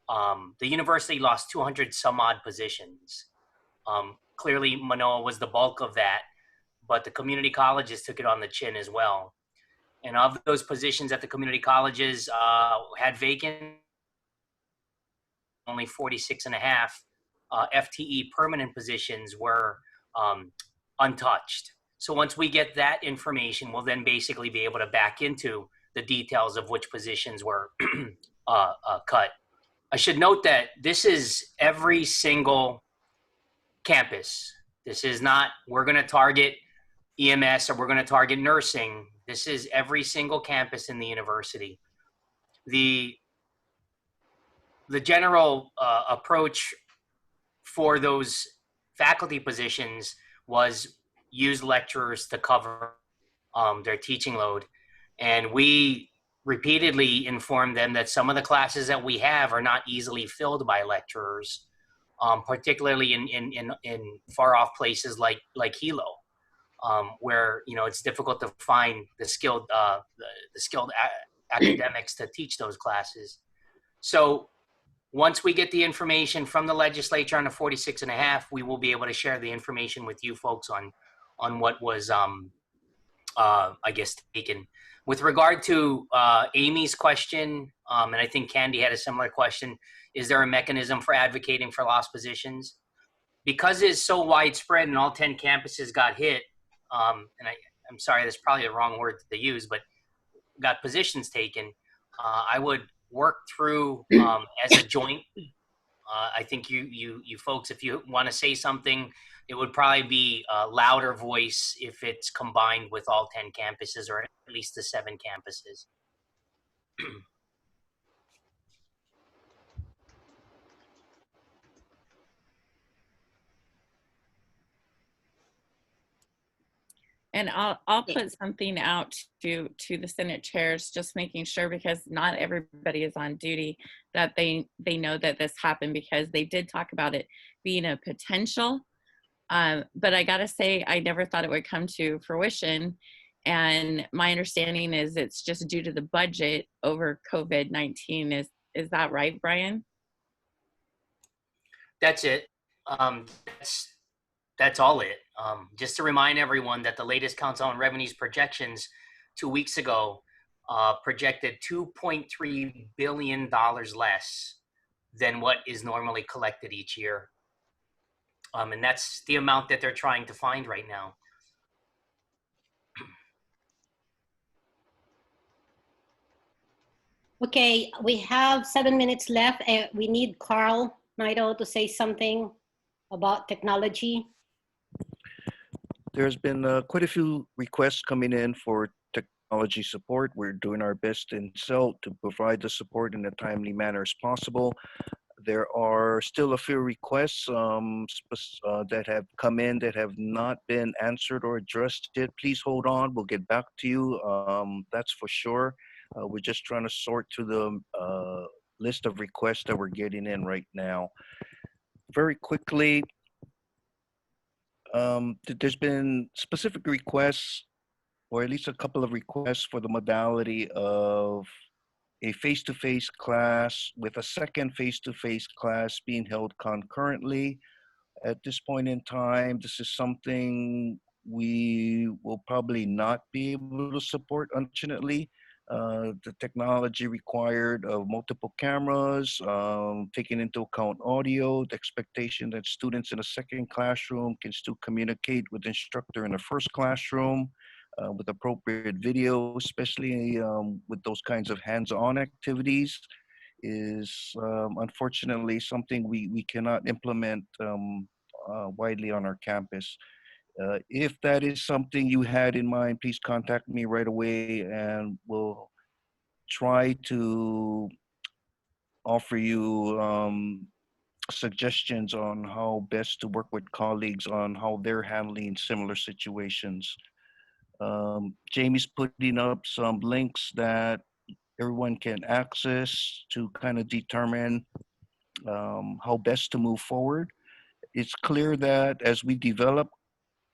the university lost 200 some odd positions. Clearly Manoa was the bulk of that, but the community colleges took it on the chin as well. And of those positions at the community colleges had vacant, only 46 and a half FTE permanent positions were untouched. So once we get that information, we'll then basically be able to back into the details of which positions were cut. I should note that this is every single campus. This is not, we're going to target EMS or we're going to target nursing. This is every single campus in the university. The general approach for those faculty positions was use lecturers to cover their teaching load. And we repeatedly informed them that some of the classes that we have are not easily filled by lecturers, particularly in far off places like Hilo, where it's difficult to find the skilled academics to teach those classes. So once we get the information from the legislature on the 46 and a half, we will be able to share the information with you folks on what was, I guess, taken. With regard to Amy's question, and I think Candy had a similar question, is there a mechanism for advocating for lost positions? Because it's so widespread and all 10 campuses got hit, and I'm sorry, that's probably the wrong word to use, but got positions taken, I would work through as a joint. I think you folks, if you want to say something, it would probably be a louder voice if it's combined with all 10 campuses or at least the 7 campuses. And I'll put something out to the Senate chairs, just making sure, because not everybody is on duty, that they know that this happened, because they did talk about it being a potential. But I gotta say, I never thought it would come to fruition. And my understanding is it's just due to the budget over COVID-19. Is that right, Brian? That's it. That's all it. Just to remind everyone that the latest Council on Revenues projections 2 weeks ago projected $2.3 billion less than what is normally collected each year. And that's the amount that they're trying to find right now. Okay, we have 7 minutes left. We need Carl Naito to say something about technology. There's been quite a few requests coming in for technology support. We're doing our best in CEL to provide the support in a timely manner as possible. There are still a few requests that have come in that have not been answered or addressed yet. Please hold on, we'll get back to you, that's for sure. We're just trying to sort through the list of requests that we're getting in right now. Very quickly, there's been specific requests, or at least a couple of requests, for the modality of a face-to-face class with a second face-to-face class being held concurrently. At this point in time, this is something we will probably not be able to support, unfortunately. The technology required of multiple cameras, taking into account audio, the expectation that students in a second classroom can still communicate with the instructor in the first classroom with appropriate video, especially with those kinds of hands-on activities, is unfortunately something we cannot implement widely on our campus. If that is something you had in mind, please contact me right away and we'll try to offer you suggestions on how best to work with colleagues on how they're handling similar situations. Jamie's putting up some links that everyone can access to kind of determine how best to move forward. It's clear that as we develop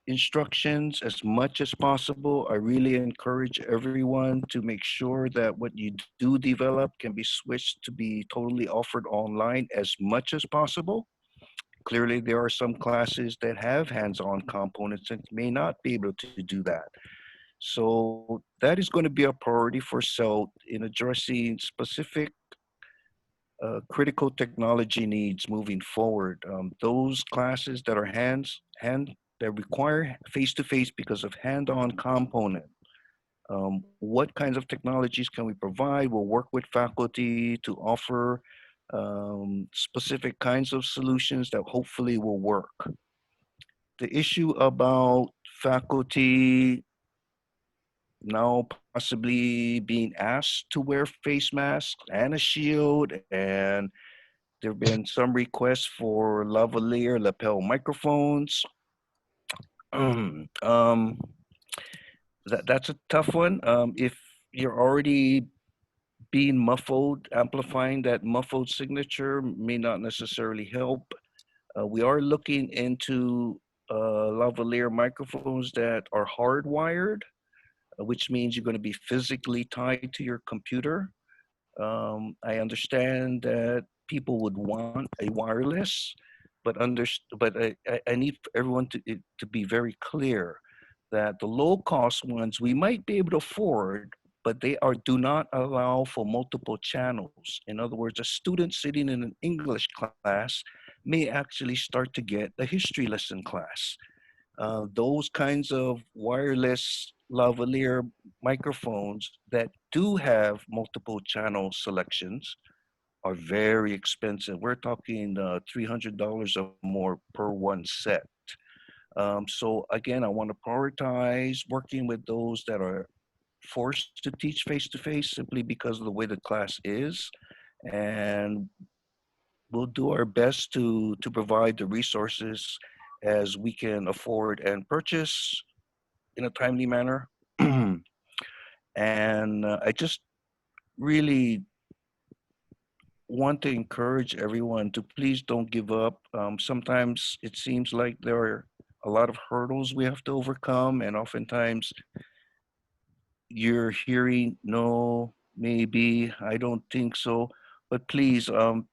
instructions as much as possible. I really encourage everyone to make sure that what you do develop can be switched to be totally offered online as much as possible. Clearly, there are some classes that have hands-on components and may not be able to do that. So that is going to be a priority for CELT in addressing specific critical technology needs moving forward. Those classes that are that require face-to-face because of hand-on component. What kinds of technologies can we provide? We'll work with faculty to offer specific kinds of solutions that hopefully will work. The issue about faculty now possibly being asked to wear face masks and a shield, and there have been some requests for lavalier lapel microphones. That's a tough one. If you're already being muffled, amplifying that muffled signature may not necessarily help. We are looking into lavalier microphones that are hardwired, which means you're going to be physically tied to your computer. I understand that people would want a wireless, but I need everyone to be very clear that the low cost ones we might be able to afford, but they do not allow for multiple channels. In other words, a student sitting in an English class may actually start to get a history lesson class. Those kinds of wireless lavalier microphones that do have multiple channel selections are very expensive. We're talking $300 or more per one set. So again, I want to prioritize working with those that are forced to teach face-to-face simply because of the way the class is. And we'll do our best to provide the resources as we can afford and purchase in a timely manner. And I just really want to encourage everyone to please don't give up. Sometimes it seems like there are a lot of hurdles we have to overcome, and oftentimes you're hearing no, maybe, I don't think so. But please, I'm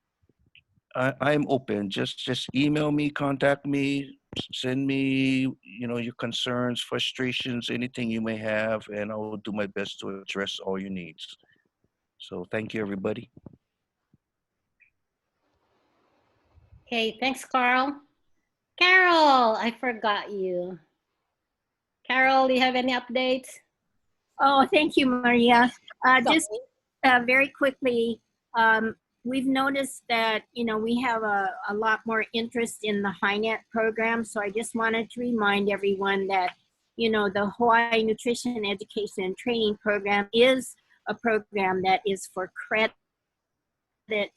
open. Just email me, contact me, send me, your concerns, frustrations, anything you may have, and I will do my best to address all your needs. So thank you, everybody. Okay, thanks, Carl. Carol, I forgot you. Carol, do you have any updates? Oh, thank you, Maria. Just very quickly, we've noticed that, we have a lot more interest in the HiNet program. So I just wanted to remind everyone that, the Hawaii Nutrition Education and Training Program is a program that is for credit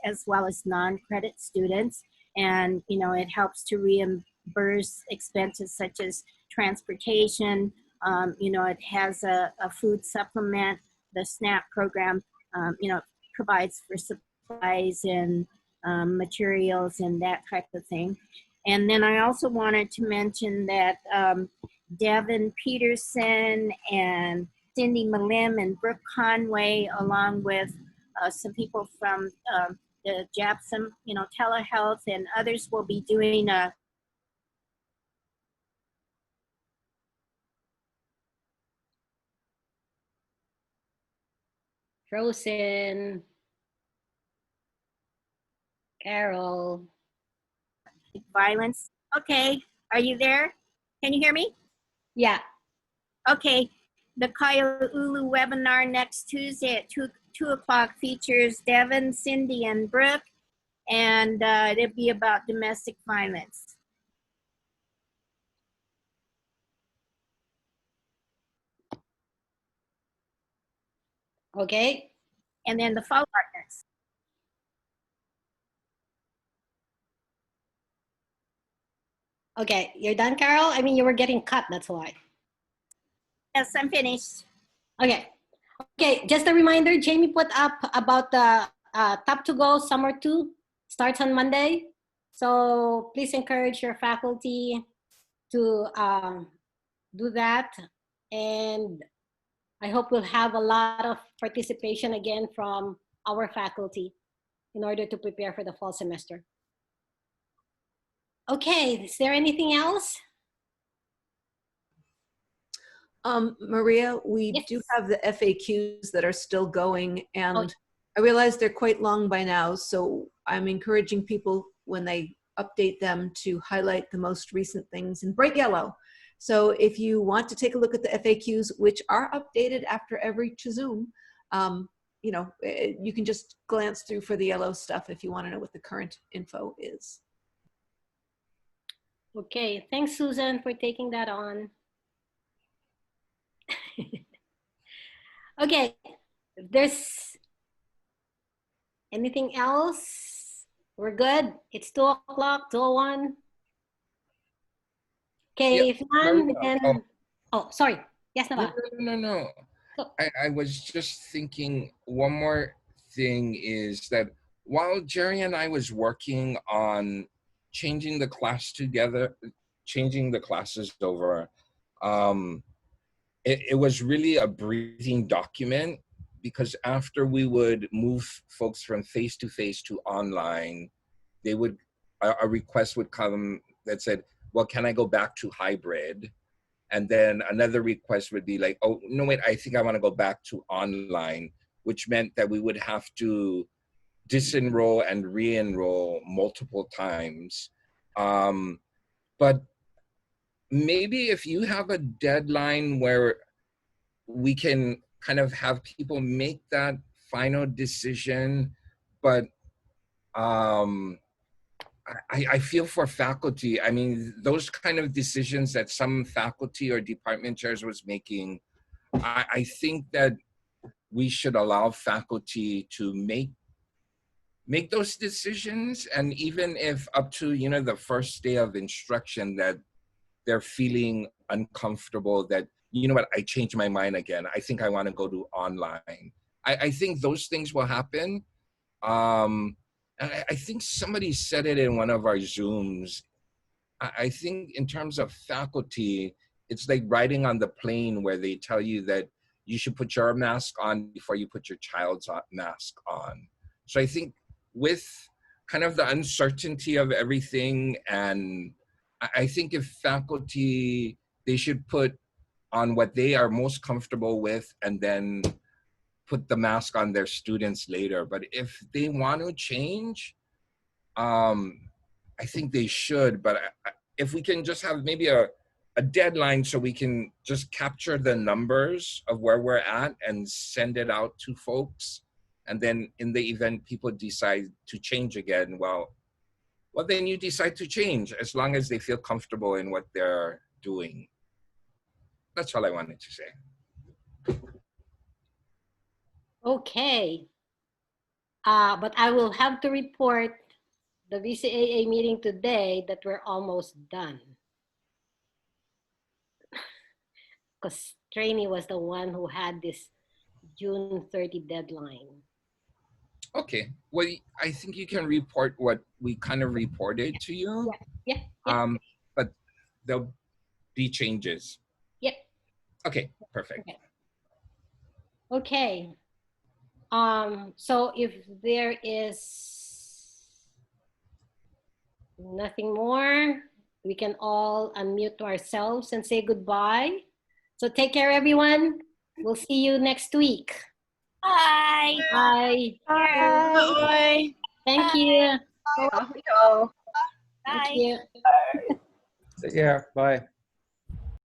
as well as non-credit students. And, it helps to reimburse expenses such as transportation. It has a food supplement. The SNAP program, provides for supplies and materials and that type of thing. And then I also wanted to mention that Devin Peterson and Cindy Malim and Brooke Conway, along with some people from the JAPSOM, telehealth and others will be doing a Frozen. Carol. violence. Okay, are you there? Can you hear me? Yeah. Okay, the Kaia'ulu webinar next Tuesday at 2 o'clock features Devin, Cindy, and Brooke, and it'll be about domestic violence. Okay. And then the follow partners. Okay, you're done, Carol? I mean, you were getting cut, that's why. Yes, I'm finished. Okay. Okay, just a reminder, Jamie put up about the Top to Go Summer 2 starts on Monday. So please encourage your faculty to do that. And I hope we'll have a lot of participation again from our faculty in order to prepare for the fall semester. Okay, is there anything else? Maria, we do have the FAQs that are still going, and I realize they're quite long by now, so I'm encouraging people when they update them to highlight the most recent things in bright yellow. So if you want to take a look at the FAQs, which are updated after every Zoom, you know, you can just glance through for the yellow stuff if you want to know what the current info is. Okay, thanks, Susan, for taking that on. Okay, if there's anything else, we're good. It's 2 o'clock, 2:01. Okay, Yeah, if none, Maria, then, oh, sorry. Yes, Nava. No. I was just thinking one more thing is that while Jerry and I was working on changing the class together, changing the classes over, it was really a breathing document, because after we would move folks from face-to-face to online, they would, a request would come that said, well, can I go back to hybrid? And then another request would be like, oh, no, wait, I think I want to go back to online, which meant that we would have to disenroll and re-enroll multiple times. But maybe if you have a deadline where we can kind of have people make that final decision, but I feel for faculty. I mean, those kind of decisions that some faculty or department chairs was making, I think that we should allow faculty to make those decisions. And even if up to, you know, the first day of instruction that they're feeling uncomfortable, that, you know what, I changed my mind again, I think I want to go to online. I think those things will happen. I think somebody said it in one of our Zooms. I think in terms of faculty, it's like riding on the plane where they tell you that you should put your mask on before you put your child's mask on. So I think with kind of the uncertainty of everything, and I think if faculty, they should put on what they are most comfortable with and then put the mask on their students later. But if they want to change, I think they should. But if we can just have maybe a deadline so we can just capture the numbers of where we're at and send it out to folks. And then in the event people decide to change again, well, then you decide to change as long as they feel comfortable in what they're doing. That's all I wanted to say. Okay. But I will have to report the VCAA meeting today that we're almost done. Because Trainee was the one who had this June 30 deadline. Okay. Well, I think you can report what we kind of reported to you. Yeah. But there'll be changes. Yep. Okay, perfect. Okay. So if there is nothing more, we can all unmute ourselves and say goodbye. So take care, everyone. We'll see you next week. Bye. Bye. Bye. Thank you. Bye. Thank you. Take care. Bye.